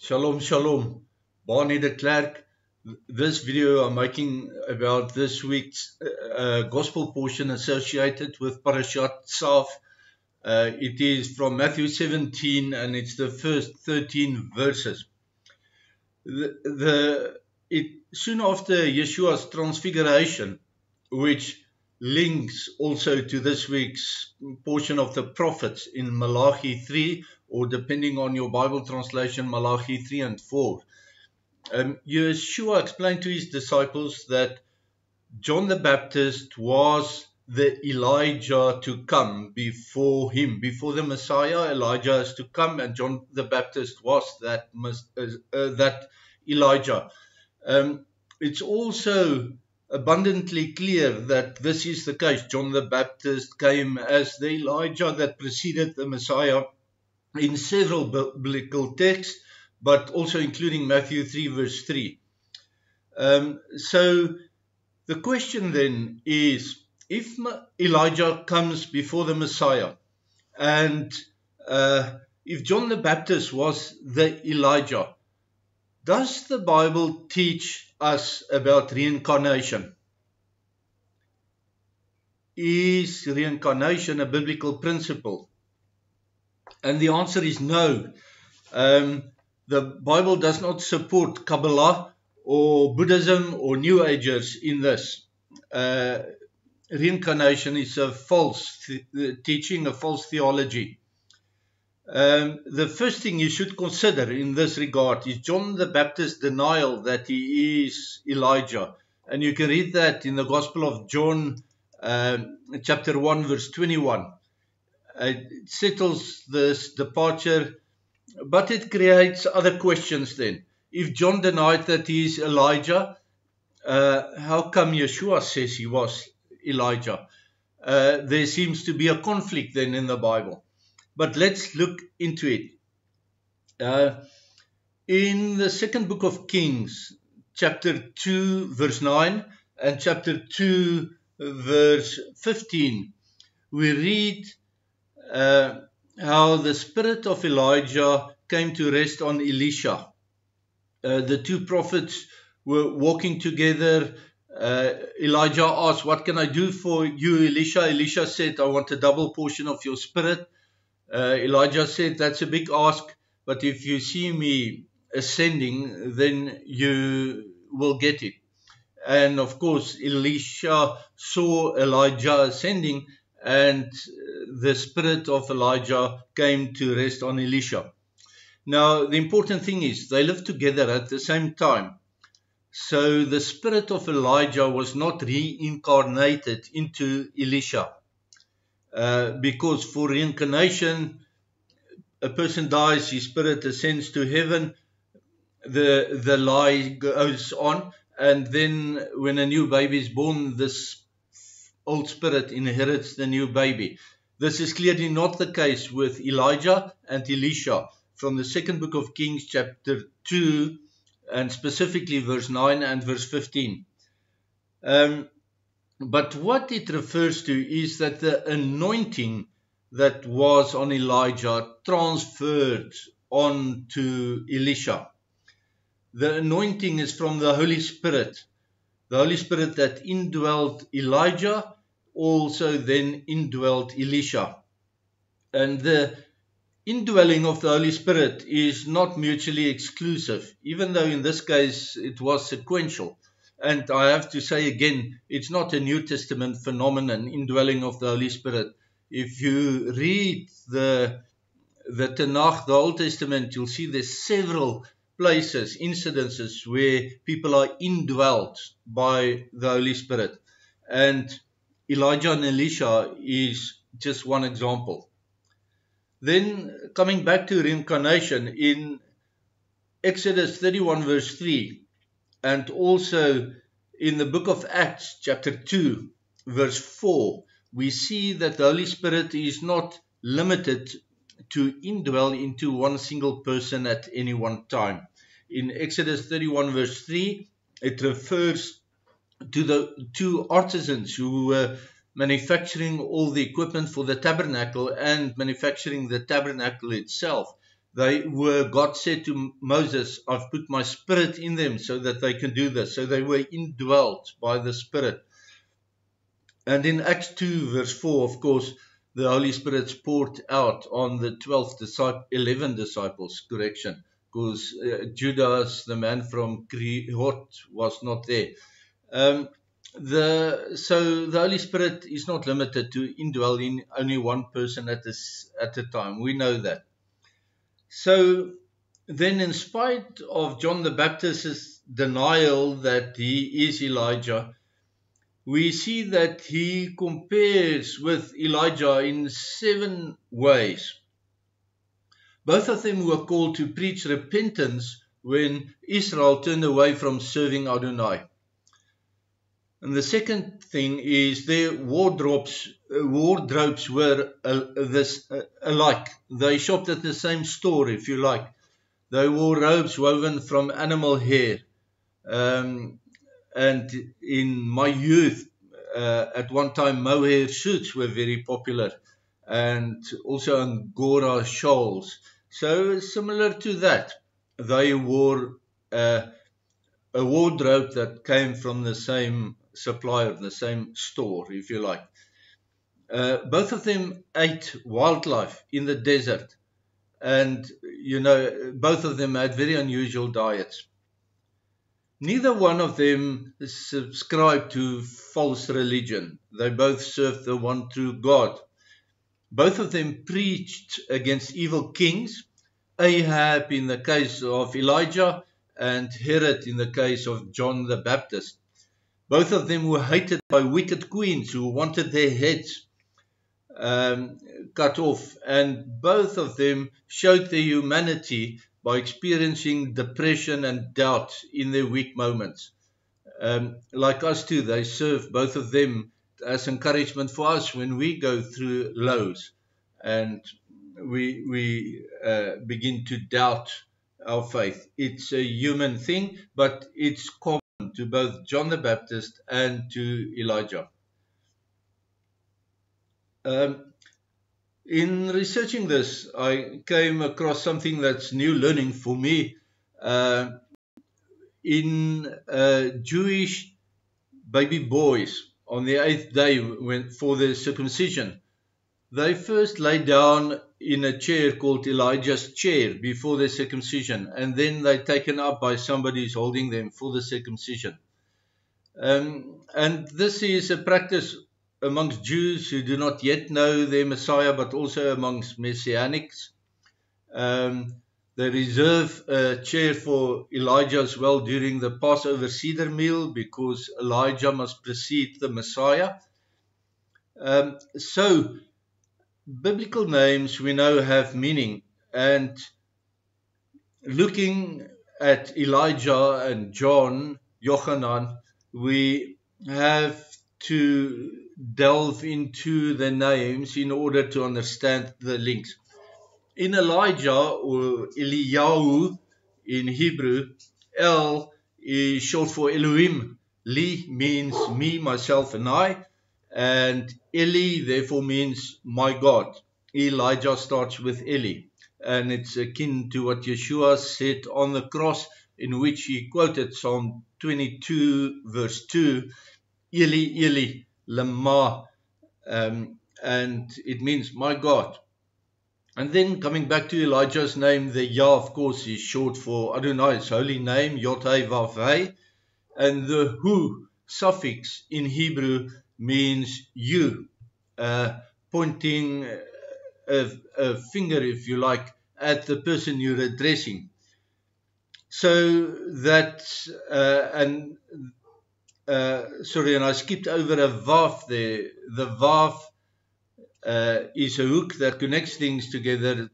Shalom, shalom. Barney de Klerk. This video I'm making about this week's gospel portion associated with Parashat Tzav. It is from Matthew 17 and it's the first 13 verses. Soon after Yeshua's transfiguration, which links also to this week's portion of the prophets in Malachi 3, or depending on your Bible translation, Malachi 3 and 4. Yeshua explained to his disciples that John the Baptist was the Elijah to come before him. Before the Messiah, Elijah is to come, and John the Baptist was that Elijah. It's also abundantly clear that this is the case. John the Baptist came as the Elijah that preceded the Messiah in several biblical texts, but also including Matthew 3 verse 3. So the question then is, if Elijah comes before the Messiah, and if John the Baptist was the Elijah, does the Bible teach us about reincarnation? Is reincarnation a biblical principle? And the answer is no. The Bible does not support Kabbalah or Buddhism or New Agers in this. Reincarnation is a false teaching, a false theology. The first thing you should consider in this regard is John the Baptist's denial that he is Elijah. And you can read that in the Gospel of John, chapter 1, verse 21. It settles this departure, but it creates other questions then. If John denied that he is Elijah, how come Yeshua says he was Elijah? There seems to be a conflict then in the Bible. But let's look into it. In the second book of Kings, chapter 2, verse 9, and chapter 2, verse 15, we read how the spirit of Elijah came to rest on Elisha. The two prophets were walking together. Elijah asked, "What can I do for you, Elisha?" Elisha said, "I want a double portion of your spirit." Elijah said, "That's a big ask, but if you see me ascending, then you will get it." And of course, Elisha saw Elijah ascending, and the spirit of Elijah came to rest on Elisha. Now, the important thing is they lived together at the same time. So the spirit of Elijah was not reincarnated into Elisha. Because for reincarnation, a person dies, his spirit ascends to heaven, the lie goes on, and then when a new baby is born, this old spirit inherits the new baby. This is clearly not the case with Elijah and Elisha from the second book of Kings, chapter 2, and specifically verse 9 and verse 15. But what it refers to is that the anointing that was on Elijah transferred on to Elisha. The anointing is from the Holy Spirit. The Holy Spirit that indwelt Elijah also then indwelt Elisha. And the indwelling of the Holy Spirit is not mutually exclusive, even though in this case it was sequential. And I have to say again, it's not a New Testament phenomenon, indwelling of the Holy Spirit. If you read the Tanakh, the Old Testament, you'll see there's several places, incidences where people are indwelt by the Holy Spirit. And Elijah and Elisha is just one example. Then coming back to reincarnation, in Exodus 31 verse 3, and also in the book of Acts chapter 2 verse 4, we see that the Holy Spirit is not limited to indwell into one single person at any one time. In Exodus 31 verse 3, it refers to the two artisans who were manufacturing all the equipment for the tabernacle and manufacturing the tabernacle itself. God said to Moses, I've put my spirit in them so that they can do this. So they were indwelt by the Spirit. And in Acts 2 verse 4, of course, the Holy Spirit's poured out on the 11 disciples, because Judas, the man from Krihot, was not there. So the Holy Spirit is not limited to indwell in only one person at a time. We know that. So then, in spite of John the Baptist's denial that he is Elijah, we see that he compares with Elijah in 7 ways. Both of them were called to preach repentance when Israel turned away from serving Adonai. And the second thing is their wardrobes were alike. They shopped at the same store, if you like. They wore robes woven from animal hair. And in my youth, at one time, mohair suits were very popular, and also Angora shawls. So similar to that, they wore a wardrobe that came from the same supplier, the same store, if you like. Both of them ate wildlife in the desert, and both of them had very unusual diets. Neither one of them subscribed to false religion. They both served the one true God. Both of them preached against evil kings, Ahab in the case of Elijah and Herod in the case of John the Baptist. Both of them were hated by wicked queens who wanted their heads cut off, and both of them showed their humanity by experiencing depression and doubt in their weak moments. Like us too, they serve, both of them, as encouragement for us when we go through lows and we begin to doubt our faith. It's a human thing, but it's common to both John the Baptist and to Elijah. In researching this, I came across something that's new learning for me. In Jewish baby boys, on the 8th day for the circumcision, they first lay down in a chair called Elijah's chair before the circumcision, and then they're taken up by somebody who's holding them for the circumcision. And this is a practice amongst Jews who do not yet know their Messiah, but also amongst Messianics. They reserve a chair for Elijah as well during the Passover Seder meal, because Elijah must precede the Messiah. So, biblical names we know have meaning, and looking at Elijah and John, Yochanan, we have to delve into the names in order to understand the links. In Elijah, or Eliyahu in Hebrew, El is short for Elohim. Li means me, myself, and I. And Eli therefore means my God. Elijah starts with Eli. And it's akin to what Yeshua said on the cross, in which he quoted Psalm 22 verse 2, Eli, Eli, lama, and it means my God. And then coming back to Elijah's name, the Yah, of course, is short for Adonai's holy name, Yod-Heh-Vav-Heh, and the Hu suffix in Hebrew means you, pointing a finger, if you like, at the person you're addressing. So that, and I skipped over a Vav there. The Vav is a hook that connects things together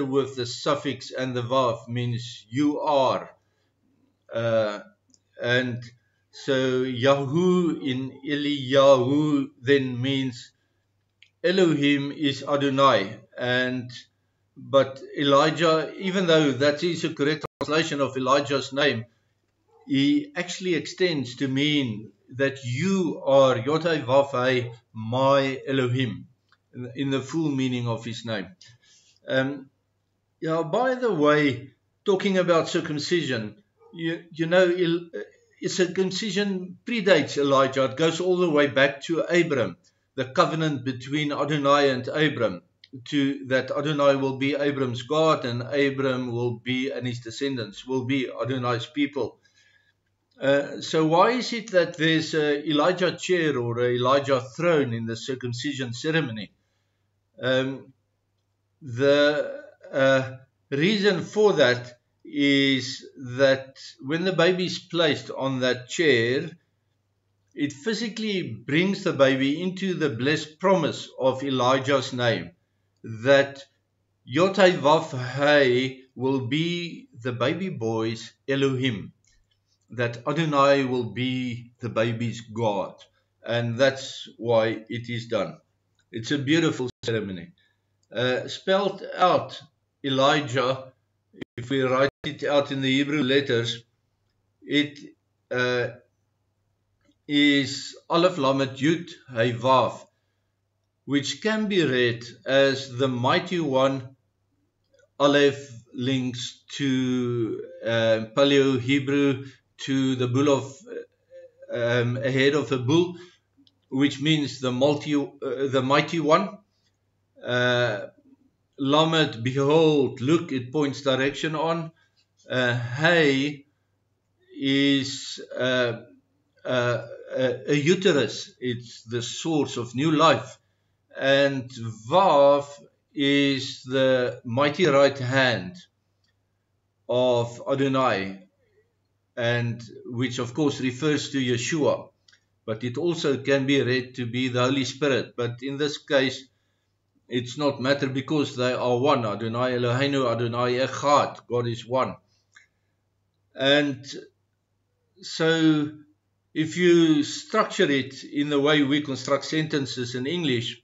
with the suffix, and the Vav means you are. And so Yahu in Eliyahu then means Elohim is Adonai. But Elijah, even though that is a correct translation of Elijah's name, he actually extends to mean that you are Yod-Heh-Vav-Heh, my Elohim, in the full meaning of his name. Yeah, by the way, talking about circumcision, you know, circumcision predates Elijah. It goes all the way back to Abram, the covenant between Adonai and Abram, to that Adonai will be Abram's God and Abram will be, and his descendants will be Adonai's people. So why is it that there's a Elijah chair or a Elijah throne in the circumcision ceremony? The reason for that is that when the baby is placed on that chair, it physically brings the baby into the blessed promise of Elijah's name, that Yod-Heh-Vav-Heh will be the baby boy's Elohim, that Adonai will be the baby's God, and that's why it is done. It's a beautiful ceremony. Spelled out Elijah, if we write it out in the Hebrew letters, it is Aleph Lamed Yud Hei Vav, which can be read as the mighty one. Aleph links to Paleo Hebrew, to the bull of a head of a bull, which means the mighty one. Lamed, behold, look, it points direction on. Hay is a uterus, it's the source of new life. And Vav is the mighty right hand of Adonai, and which of course refers to Yeshua, but it also can be read to be the Holy Spirit. But in this case, it's not matter because they are one. Adonai Eloheinu, Adonai Echad, God is one. And so if you structure it in the way we construct sentences in English,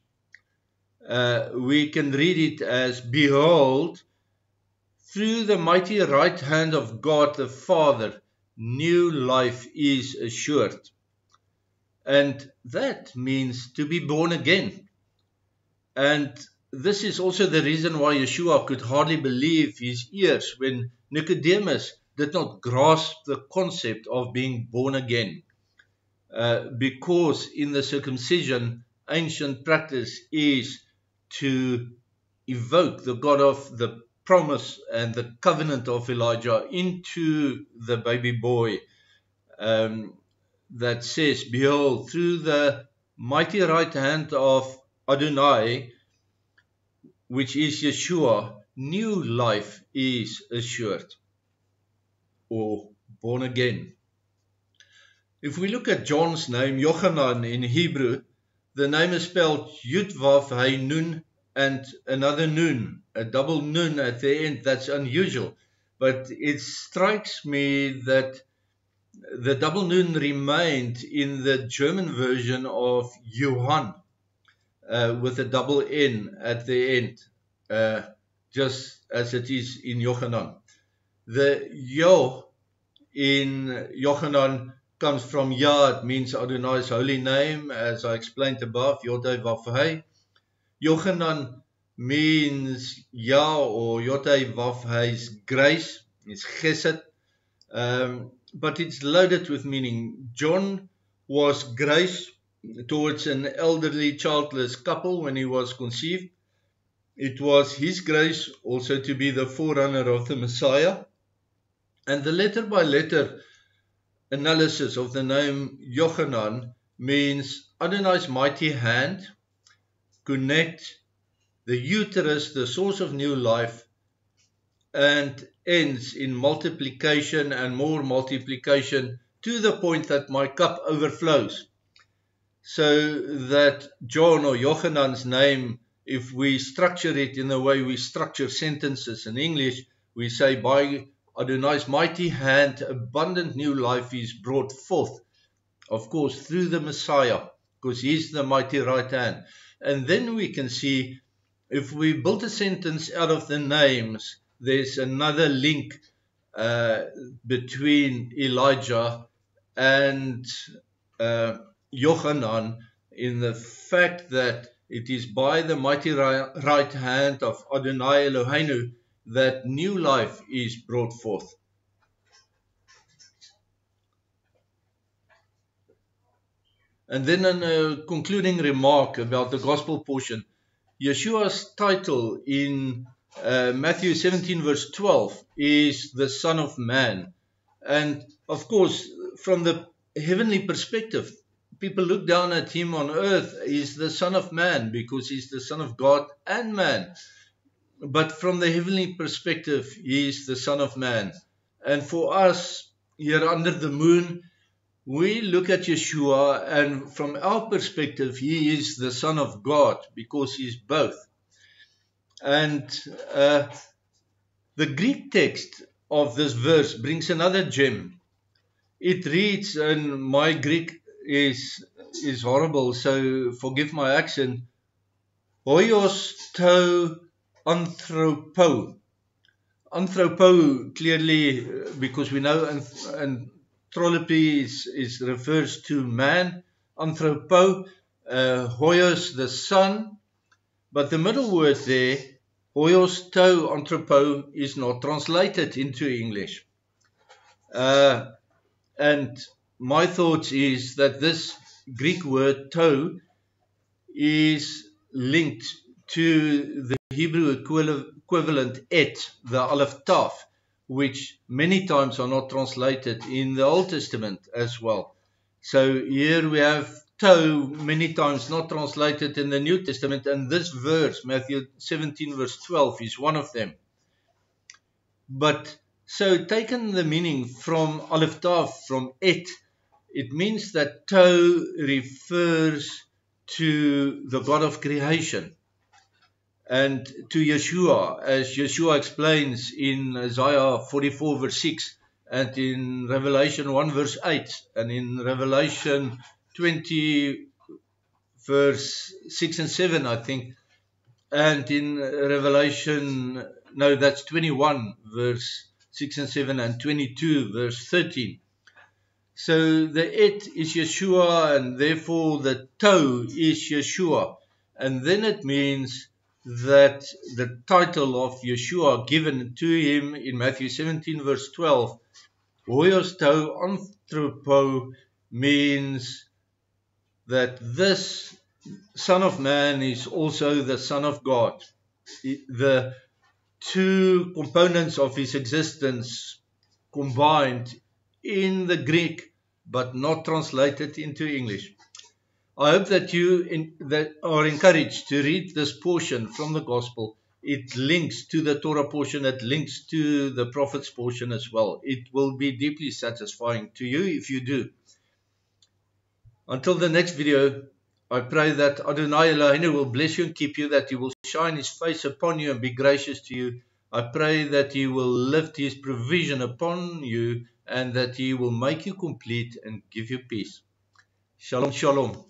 we can read it as, behold, through the mighty right hand of God the Father, new life is assured. And that means to be born again. And this is also the reason why Yeshua could hardly believe his ears when Nicodemus did not grasp the concept of being born again. Because in the circumcision, ancient practice is to evoke the God of the promise and the covenant of Elijah into the baby boy, that says, behold, through the mighty right hand of Adonai, which is Yeshua, new life is assured, or born again. If we look at John's name, Yochanan, in Hebrew, the name is spelled Yud-Vav-Heh Nun and another Nun, a double Nun at the end. That's unusual, but it strikes me that the double Nun remained in the German version of Johann, with a double N at the end, just as it is in Yochanan. The Yo in Yochanan comes from Yah, it means Adonai's holy name, as I explained above, Yod-Heh-Vav-Heh. Yochanan means Yah or Yod-Heh-Vav-Heh's grace, it's chesed, but it's loaded with meaning. John was grace towards an elderly childless couple when he was conceived. It was his grace also to be the forerunner of the Messiah. And the letter by letter analysis of the name Yochanan means Adonai's mighty hand, connect, the uterus, the source of new life, and ends in multiplication and more multiplication to the point that my cup overflows. So that John or Yochanan's name, if we structure it in the way we structure sentences in English, we say, by Adonai's mighty hand, abundant new life is brought forth, of course, through the Messiah, because he's the mighty right hand. And then we can see, if we build a sentence out of the names, there's another link between Elijah and Yochanan, in the fact that it is by the mighty right hand of Adonai Eloheinu that new life is brought forth. And then a concluding remark about the gospel portion. Yeshua's title in Matthew 17 verse 12 is the Son of Man. And of course, from the heavenly perspective, people look down at him on earth. He's the Son of Man because he's the Son of God and man. But from the heavenly perspective, he is the Son of Man. And for us here under the moon, we look at Yeshua, and from our perspective, he is the Son of God because he's both. And the Greek text of this verse brings another gem. It reads, and my Greek is horrible, so forgive my accent, Hoios to anthropo. Anthropo, clearly, because we know anthropy refers to man. Anthropo, hoios, the son. But the middle word there, hoios to anthropo, is not translated into English. And my thoughts is that this Greek word to is linked to the Hebrew equivalent et, the Aleph Taf, which many times are not translated in the Old Testament as well. So here we have to many times not translated in the New Testament, and this verse, Matthew 17 verse 12, is one of them. But so taken the meaning from Aleph Taf, from et, it means that to refers to the God of creation and to Yeshua, as Yeshua explains in Isaiah 44 verse 6 and in Revelation 1 verse 8 and in Revelation 20 verse 6 and 7, I think, and in Revelation, no, that's 21 verse 6 and 7 and 22 verse 13. So the et is Yeshua, and therefore the to is Yeshua. And then it means that the title of Yeshua given to him in Matthew 17 verse 12, Hoios to anthropo, means that this Son of Man is also the Son of God. The two components of his existence combined in the Greek, but not translated into English. I hope that you that are encouraged to read this portion from the Gospel. It links to the Torah portion, it links to the Prophet's portion as well. It will be deeply satisfying to you if you do. Until the next video, I pray that Adonai Eloheinu will bless you and keep you, that he will shine his face upon you and be gracious to you. I pray that he will lift his provision upon you and that he will make you complete and give you peace. Shalom, shalom.